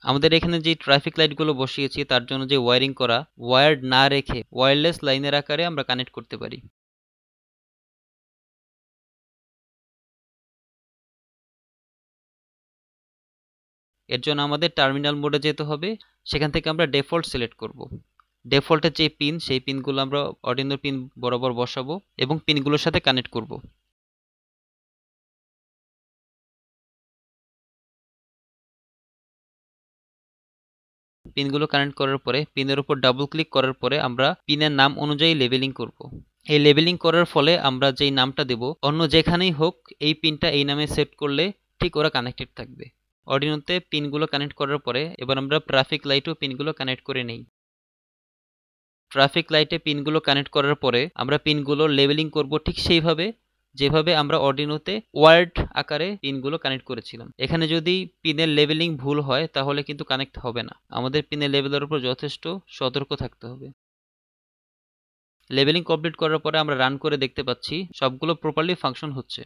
আমাদের এখানে যে ট্রাফিক লাইটগুলো বসিয়েছি তার জন্য যে ওয়্যারিং করা, ওয়্যার্ড না রেখে ওয়্যারলেস লাইনের আকারে আমরা কানেক্ট করতে পারি। এর জন্য আমাদের টার্মিনাল মোডে যেতে হবে, সেখান থেকে আমরা ডিফল্ট সিলেক্ট করব। ডিফল্টের যে পিন, সেই পিনগুলো আমরা অর্ডিনোর পিন বরাবর বসাবো এবং পিনগুলোর সাথে কানেক্ট করব। পিনগুলো কানেক্ট করার পরে পিনের উপর ডাবল ক্লিক করার পরে আমরা পিনের নাম অনুযায়ী লেবেলিং করব। এই লেবেলিং করার ফলে আমরা যেই নামটা দেব অন্য যেখানেই হোক এই পিনটা এই নামে সেট করলে ঠিক ওরা কানেক্টেড থাকবে। অর্ডিনোতে পিনগুলো কানেক্ট করার পরে এবার আমরা ট্রাফিক লাইটেও পিনগুলো কানেক্ট করে নেই। ট্রাফিক লাইটে পিনগুলো কানেক্ট করার পরে আমরা পিনগুলো লেবেলিং করব ঠিক সেইভাবে যেভাবে আমরা অর্ডিনোতে ওয়ার্ড আকারে পিনগুলো কানেক্ট করেছিলাম। এখানে যদি পিনের লেবেলিং ভুল হয় তাহলে কিন্তু কানেক্ট হবে না। আমাদের পিনের লেবেলের উপর যথেষ্ট সতর্ক থাকতে হবে। লেবেলিং কমপ্লিট করার পরে আমরা রান করে দেখতে পাচ্ছি সবগুলো প্রপারলি ফাংশন হচ্ছে।